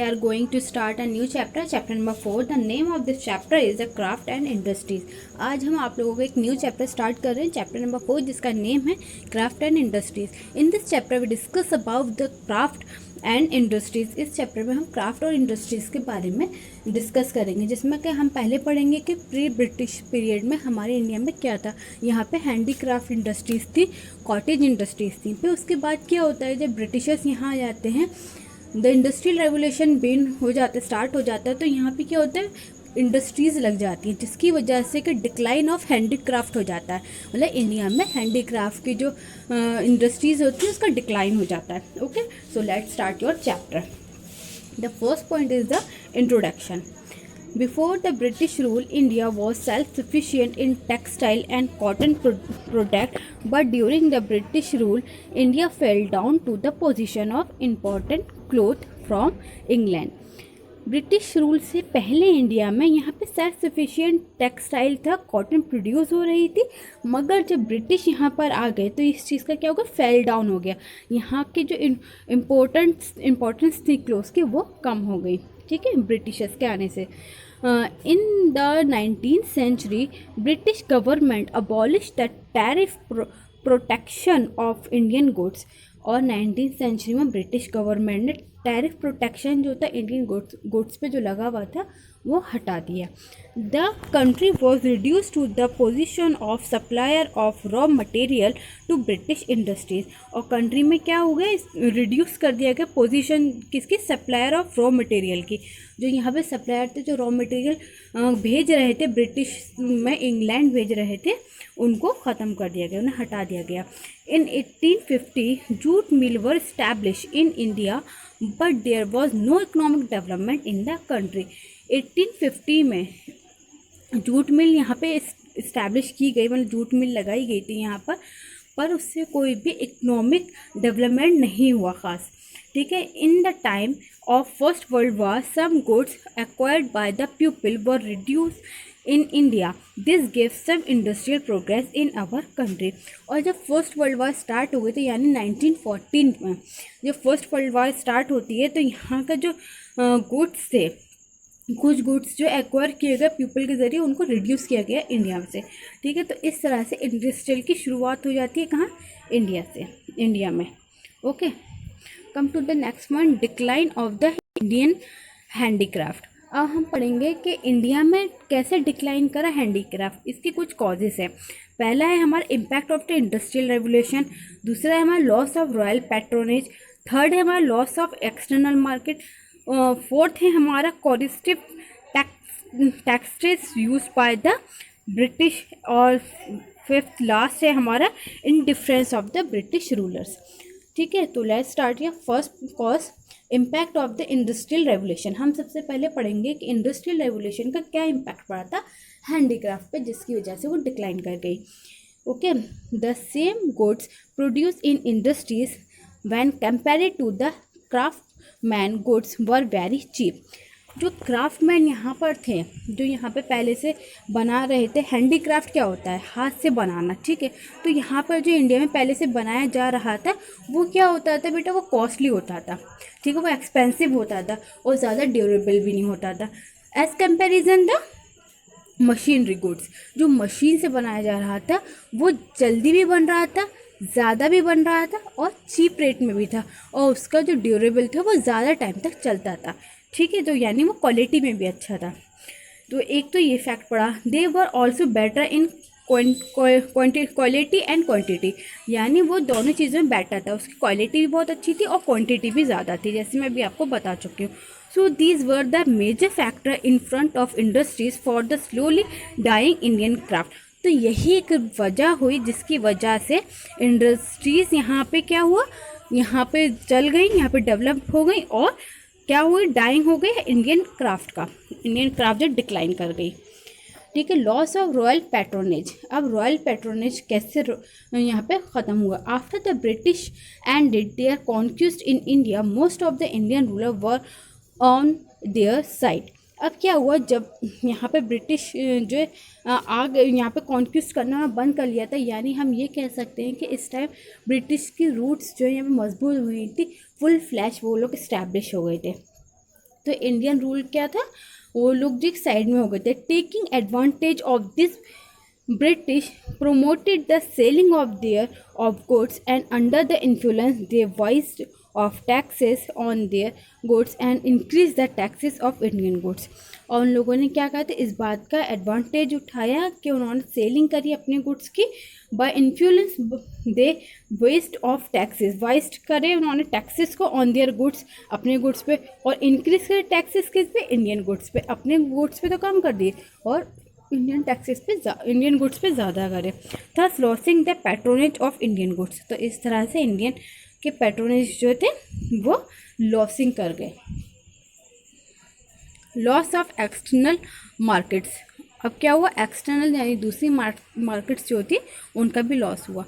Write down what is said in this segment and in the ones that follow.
we are going to start a new chapter, chapter number 4. The name of this chapter is the craft and industries. आज हम आप लोगों को एक new chapter start कर रहे हैं, चैप्टर नंबर 4, जिसका नेम है craft and industries. In this chapter we discuss about the craft and industries. इस चैप्टर में हम क्राफ्ट और इंडस्ट्रीज के बारे में डिस्कस करेंगे, जिसमें कि हम पहले पढ़ेंगे कि प्री ब्रिटिश पीरियड में हमारे इंडिया में क्या था. यहाँ पे हैंडीक्राफ्ट इंडस्ट्रीज थी, कॉटेज इंडस्ट्रीज थी. फिर उसके बाद क्या होता है, जब ब्रिटिशर्स यहाँ आ जाते हैं, द इंडस्ट्रियल रेवोल्यूशन बिन हो जाता है, स्टार्ट हो जाता है, तो यहाँ पे क्या होता है, इंडस्ट्रीज़ लग जाती हैं, जिसकी वजह से कि डिक्लाइन ऑफ हैंडीक्राफ्ट हो जाता है. मतलब इंडिया में हैंडीक्राफ्ट की जो इंडस्ट्रीज़ होती है उसका डिक्लाइन हो जाता है. Okay, so let's start your chapter. The first point is the introduction. Before the British rule, India was self-sufficient in textile and cotton product, but during the British rule, India fell down to the position of important cloth from England. British rule से पहले India में यहाँ पे self sufficient textile था, cotton produce हो रही थी, मगर जब ब्रिटिश यहाँ पर आ गए तो इस चीज़ का क्या हो गया, फेल डाउन हो गया. यहाँ के जो इम्पोर्टेंस थी क्लोथ्स की वो कम हो गई. ठीक है, ब्रिटिशर्स के आने से. In the 19th century British government abolish the tariff protection of Indian goods. और 19th सेंचुरी में ब्रिटिश गवर्नमेंट ने टैरिफ प्रोटेक्शन जो था इंडियन गुड्स पे जो लगा हुआ था वो हटा दिया. The country was reduce to the position of supplier of raw material to British industries. और कंट्री में क्या हो गया, रिड्यूस कर दिया गया पोजीशन किसकी, सप्लायर ऑफ रॉ मटेरियल की. जो यहाँ पे सप्लायर थे, जो रॉ मटेरियल भेज रहे थे ब्रिटिश में, इंग्लैंड भेज रहे थे, उनको ख़त्म कर दिया गया, उन्हें हटा दिया गया. In 1850 jute mill were establish in India, but there was no economic development in the country. 1850 में जूट मिल यहाँ पे इस्टेब्लिश की गई, मतलब जूट मिल लगाई गई थी यहाँ पर उससे कोई भी इकोनॉमिक डेवलपमेंट नहीं हुआ ख़ास. ठीक है. In the time of first world war some goods acquired by the people were reduce in India. This gave some industrial progress in our country. और जब फर्स्ट वर्ल्ड वॉर स्टार्ट हो गई तो यानी 1914 में जब फर्स्ट वर्ल्ड वॉर स्टार्ट होती है, तो यहाँ का जो गुड्स थे, कुछ गुड्स जो एक्वायर किए गए पीपल के ज़रिए, उनको रिड्यूस किया गया इंडिया से. ठीक है. तो इस तरह से इंडस्ट्रियल की शुरुआत हो जाती है कहाँ, इंडिया से, इंडिया में. Okay, come to the next one, decline of the Indian handicraft. अब हम पढ़ेंगे कि इंडिया में कैसे डिक्लाइन करा हैंडीक्राफ्ट. इसके कुछ कॉजेस हैं. पहला है हमारा impact of the industrial revolution, दूसरा है हमारा loss of royal patronage, third है हमारा loss of external market, fourth है हमारा coercive taxes use by the British, और फिफ्थ लास्ट है हमारा indifference of the British rulers. ठीक है. तो let's start your first cause, impact of the industrial revolution. हम सबसे पहले पढ़ेंगे कि इंडस्ट्रियल रेवोल्यूशन का क्या इम्पैक्ट पड़ा था हैंडीक्राफ्ट पे, जिसकी वजह से वो डिक्लाइन कर गई. Okay, the same goods produce in industries when compared to the craftman goods were very cheap. जो क्राफ्टमैन यहाँ पर थे, जो यहाँ पे पहले से बना रहे थे, हैंडीक्राफ्ट क्या होता है, हाथ से बनाना. ठीक है. तो यहाँ पर जो इंडिया में पहले से बनाया जा रहा था वो क्या होता था बेटा, वो कॉस्टली होता था. ठीक है, वो एक्सपेंसिव होता था और ज़्यादा ड्यूरेबल भी नहीं होता था as comparison the machinery goods. जो मशीन से बनाया जा रहा था वो जल्दी भी बन रहा था, ज़्यादा भी बन रहा था और चीप रेट में भी था, और उसका जो ड्यूरेबल था वो ज़्यादा टाइम तक चलता था. ठीक है. तो यानी वो क्वालिटी में भी अच्छा था. तो एक तो ये फैक्ट पड़ा. They were also better in quality and quantity, यानी वो दोनों चीज़ों में बेटर था, उसकी क्वालिटी भी बहुत अच्छी थी और क्वांटिटी भी ज़्यादा थी, जैसे मैं भी आपको बता चुकी हूँ. So these were the major factor in front of industries for the slowly dying Indian craft. तो यही एक वजह हुई जिसकी वजह से इंडस्ट्रीज़ यहाँ पे क्या हुआ, यहाँ पे चल गई, यहाँ पे डेवलप हो गई, और क्या हुई, डाइंग हो गई इंडियन क्राफ्ट का. इंडियन क्राफ्ट जो डिक्लाइन कर गई. ठीक है. Loss of royal patronage. अब रॉयल पैट्रोनेज कैसे यहाँ पे ख़त्म हुआ. After the British ended their conquest in India, most of the Indian ruler were on their side. अब क्या हुआ, जब यहाँ पे ब्रिटिश जो है आ गए, यहाँ पे कॉन्क्विस्ट करना बंद कर लिया था, यानी हम ये कह सकते हैं कि इस टाइम ब्रिटिश की रूट्स जो है यहाँ पे मजबूत हुई थी, फुल फ्लैश वो लोग इस्टेब्लिश हो गए थे. तो इंडियन रूल क्या था, वो लोग जो साइड में हो गए थे। Taking advantage of this British promoted the selling of their of goods, and under the influence they raised of taxes on their goods and increased the taxes of Indian goods। और उन लोगों ने क्या कहा था, इस बात का एडवांटेज उठाया कि उन्होंने सेलिंग करी अपने गुड्स की, by influence they waste of taxes, waste करे उन्होंने टैक्सेस को ऑन देयर गुड्स, अपने गुड्स पे, और इंक्रीज करे टैक्सेस किस पे, इंडियन गुड्स पे। अपने गुड्स पे तो कम कर दिए और इंडियन टैक्सेस पे इंडियन गुड्स पे ज़्यादा करे, thus losing the patronage of Indian goods. तो इस तरह से इंडियन के पैट्रोनेज जो थे वो लॉसिंग कर गए। लॉस ऑफ एक्सटर्नल मार्केट्स, अब क्या हुआ, एक्सटर्नल यानी दूसरी मार्केट्स जो थी उनका भी लॉस हुआ।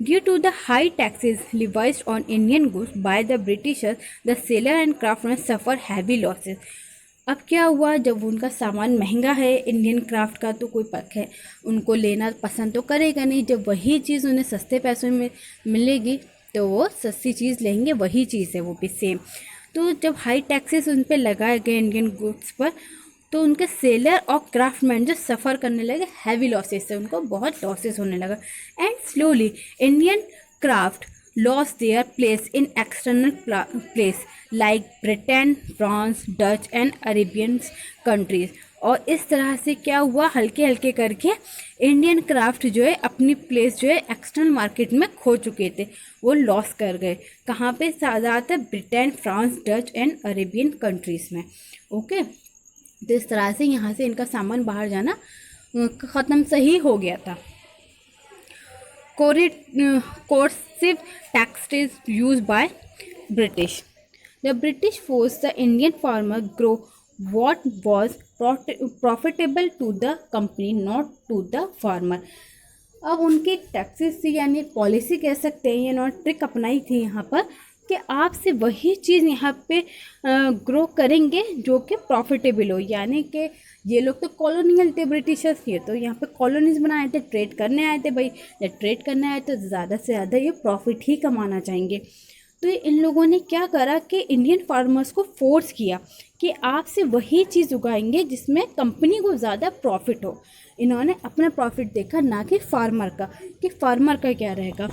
Due to the high taxes levied on Indian goods by the Britishers, the seller and craftsman suffer heavy losses. अब क्या हुआ, जब उनका सामान महंगा है इंडियन क्राफ्ट का, तो कोई पक है उनको लेना पसंद तो करेगा नहीं। जब वही चीज़ उन्हें सस्ते पैसों में मिलेगी तो वो सस्ती चीज़ लेंगे, वही चीज़ है वो भी सेम। तो जब हाई टैक्सेस उन पर लगाए गए इंडियन गुड्स पर, तो उनके सेलर और क्राफ्टमैन जो सफ़र करने लगे हैवी लॉसेस से, उनको बहुत लॉसेस होने लगा। And slowly Indian craft lost their place in external place like Britain, France, Dutch and Arabian countries। और इस तरह से क्या हुआ, हल्के हल्के करके इंडियन क्राफ्ट जो है अपनी प्लेस जो है एक्सटर्नल मार्केट में खो चुके थे, वो लॉस कर गए। कहाँ पे, ज़्यादातर Britain, France, Dutch and Arabian countries में। ओके, तो इस तरह से यहाँ से इनका सामान बाहर जाना ख़त्म सही हो गया था। Coercive taxes used by British. The British forced the Indian farmer grow what was profitable to the company, not to the farmer। अब उनके टैक्सेस थी, यानी पॉलिसी कह सकते हैं, ये ट्रिक अपनाई थी यहाँ पर कि आपसे वही चीज़ यहाँ पे ग्रो करेंगे जो कि प्रॉफिटेबल हो। यानी कि ये लोग तो कॉलोनियल थे ब्रिटिशर्स, ये तो यहाँ पे कॉलोनीज बनाए थे, ट्रेड करने आए थे भाई। जब ट्रेड करने आए तो ज़्यादा से ज़्यादा ये प्रॉफिट ही कमाना चाहेंगे। तो इन लोगों ने क्या करा कि इंडियन फार्मर्स को फोर्स किया कि आपसे वही चीज़ उगाएंगे जिसमें कंपनी को ज़्यादा प्रॉफिट हो। इन्होंने अपना प्रॉफिट देखा, ना कि फार्मर का, कि फार्मर का क्या रहेगा।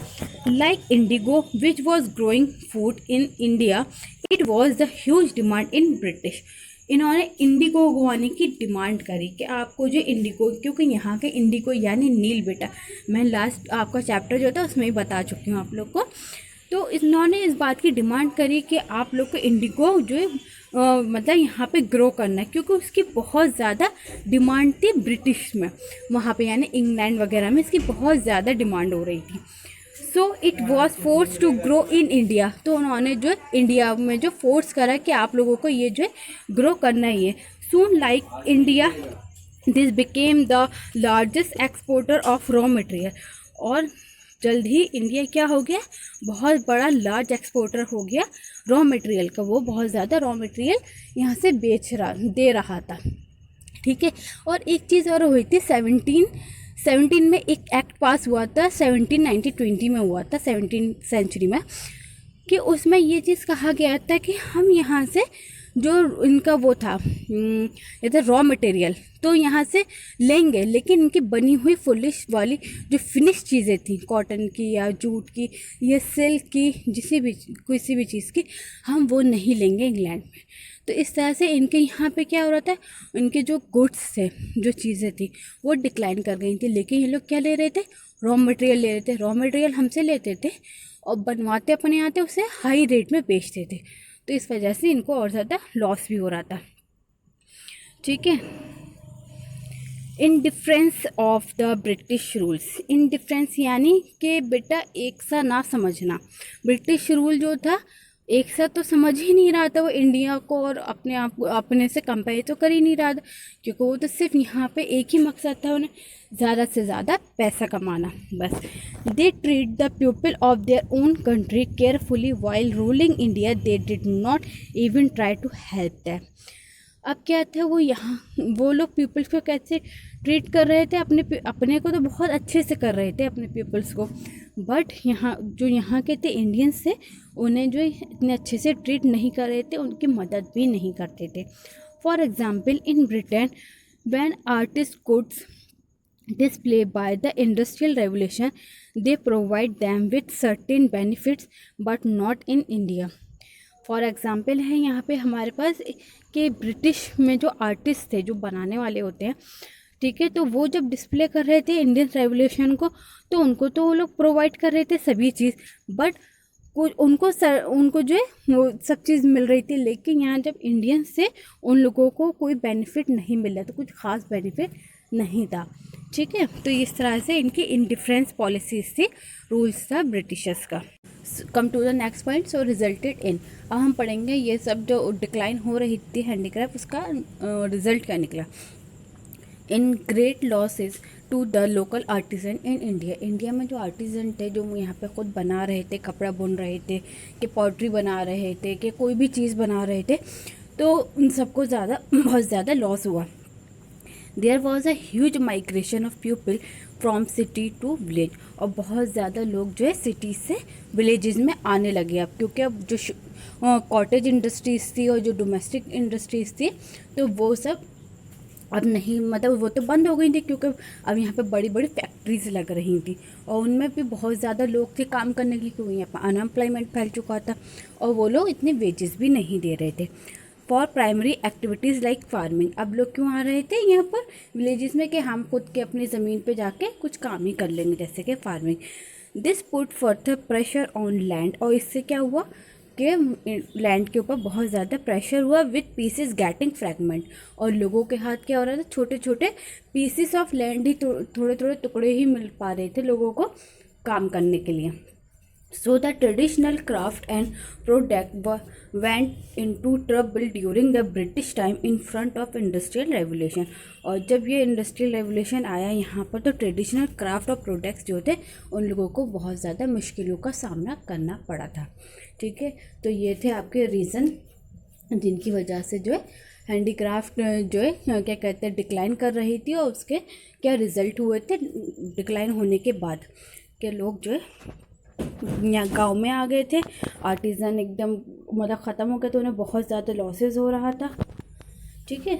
Like Indigo which was growing food in India, it was the huge demand in British. इन्होंने इंडिगो उगवाने की डिमांड करी कि आपको जो इंडिगो, क्योंकि यहाँ के इंडिगो यानी नील बेटा, मैं लास्ट आपका चैप्टर जो था उसमें ही बता चुकी हूँ आप लोग को। तो इन्होंने इस बात की डिमांड करी कि आप लोग को इंडिगो जो है मतलब यहाँ पे ग्रो करना है, क्योंकि उसकी बहुत ज़्यादा डिमांड थी ब्रिटिश में, वहाँ पे यानी इंग्लैंड वगैरह में इसकी बहुत ज़्यादा डिमांड हो रही थी। So it was force to grow in India. तो उन्होंने जो इंडिया में जो फोर्स करा कि आप लोगों को ये जो है ग्रो करना ही है। सून like India this became the largest exporter of raw material. और जल्द ही इंडिया क्या हो गया, बहुत बड़ा लार्ज एक्सपोर्टर हो गया रॉ मटेरियल का। वो बहुत ज़्यादा रॉ मटेरियल यहाँ से दे रहा था। ठीक है, और एक चीज़ और हुई थी, 1717 में एक एक्ट पास हुआ था, 1790-20 में हुआ था, 17th सेंचुरी में, कि उसमें ये चीज़ कहा गया था कि हम यहाँ से जो इनका वो था ये रॉ मटेरियल तो यहाँ से लेंगे, लेकिन इनकी बनी हुई फुलिश वाली जो फिनिश चीज़ें थी, कॉटन की या जूट की या सिल्क की, किसी भी चीज़ की, हम वो नहीं लेंगे इंग्लैंड में। तो इस तरह से इनके यहाँ पे क्या हो रहा था, इनके जो गुड्स थे, जो चीज़ें थी वो डिक्लाइन कर गई थी। लेकिन ये लोग क्या ले रहे थे, रॉ मटेरियल ले रहे थे। रॉ मटेरियल हमसे लेते थे और बनवाते अपने यहाँ थे, उसे हाई रेट में बेचते थे। तो इस वजह से इनको और ज़्यादा लॉस भी हो रहा था। ठीक है, indifference of the British rules. Indifference यानी कि बेटा एक सा ना समझना। ब्रिटिश रूल जो था एक सा तो समझ ही नहीं रहा था वो इंडिया को, और अपने आप को अपने से कंपेयर तो कर ही नहीं रहा था, क्योंकि वो तो सिर्फ यहाँ पे एक ही मकसद था, उन्हें ज़्यादा से ज़्यादा पैसा कमाना बस। They treat the people of their own country carefully while ruling India, they did not even try to help them. अब क्या था, वो लोग पीपल्स को कैसे ट्रीट कर रहे थे, अपने को तो बहुत अच्छे से कर रहे थे अपने पीपल्स को, बट यहाँ के थे इंडियंस थे, उन्हें जो इतने अच्छे से ट्रीट नहीं कर रहे थे, उनकी मदद भी नहीं करते थे। For example in Britain when artist goods display by the industrial revolution, they provide them with certain benefits but not in India. For example है यहाँ पे हमारे पास कि ब्रिटिश में जो आर्टिस्ट थे, जो बनाने वाले होते हैं, ठीक है, तो वो जब डिस्प्ले कर रहे थे इंडियन रेवोल्यूशन को, तो उनको तो वो लोग प्रोवाइड कर रहे थे सभी चीज़, बट उनको जो है वो सब चीज़ मिल रही थी, लेकिन यहाँ जब इंडियन से उन लोगों को कोई बेनिफिट नहीं मिल रहा था, कुछ ख़ास बेनिफिट नहीं था। ठीक है, तो इस तरह से इनकी इंडिफरेंस पॉलिसीज थी, रूल्स था ब्रिटिशर्स का। Come to the next point, so resulted in, अब हम पढ़ेंगे ये सब जो डिक्लाइन हो रही थी हैंडीक्राफ्ट, उसका रिजल्ट क्या निकला। In great losses to the local artisan in India, India में जो आर्टिजन थे, जो यहाँ पे खुद बना रहे थे, कपड़ा बुन रहे थे, कि पॉटरी बना रहे थे, कि कोई भी चीज़ बना रहे थे, तो उन सबको बहुत ज़्यादा लॉस हुआ। There was a huge migration of people from city to village, और बहुत ज़्यादा लोग जो है सिटी से विलेजेस में आने लगे अब, क्योंकि अब जो कॉटेज इंडस्ट्रीज़ थी और जो डोमेस्टिक इंडस्ट्रीज़ थी, तो वो सब अब नहीं, मतलब वो तो बंद हो गई थी, क्योंकि अब यहाँ पे बड़ी बड़ी फैक्ट्रीज लग रही थी, और उनमें भी बहुत ज़्यादा लोग थे काम करने के लिए, क्योंकि यहाँ पर अनएम्प्लॉयमेंट फैल चुका था, और वो लोग इतने वेजेस भी नहीं दे रहे थे। For primary activities like farming, अब लोग क्यों आ रहे थे यहाँ पर विलेजेस में, कि हम खुद के अपनी ज़मीन पे जाके कुछ काम ही कर लेंगे, जैसे कि farming. This put further pressure on land, और इससे क्या हुआ कि लैंड के ऊपर बहुत ज़्यादा प्रेशर हुआ, विथ पीसेस गेटिंग फ्रैगमेंट, और लोगों के हाथ क्या हो रहा था, छोटे छोटे पीसेस ऑफ लैंड ही, थोड़े थोड़े टुकड़े ही मिल पा रहे थे लोगों को काम करने के लिए। So the traditional craft and product went into trouble during the British time in front of Industrial Revolution, और जब ये इंडस्ट्रियल रेवोल्यूशन आया यहाँ पर, तो ट्रेडिशनल क्राफ्ट और प्रोडक्ट्स जो थे, उन लोगों को बहुत ज़्यादा मुश्किलों का सामना करना पड़ा था। ठीक है, तो ये थे आपके रीज़न जिनकी वजह से जो है हैंडीक्राफ्ट जो है क्या कहते हैं डिक्लाइन कर रही थी, और उसके क्या रिज़ल्ट हुए थे डिक्लाइन होने के बाद, के लोग जो है यहाँ गांव में आ गए थे, आर्टिज़न एकदम मतलब ख़त्म हो गए, तो उन्हें बहुत ज़्यादा लॉसेस हो रहा था। ठीक है।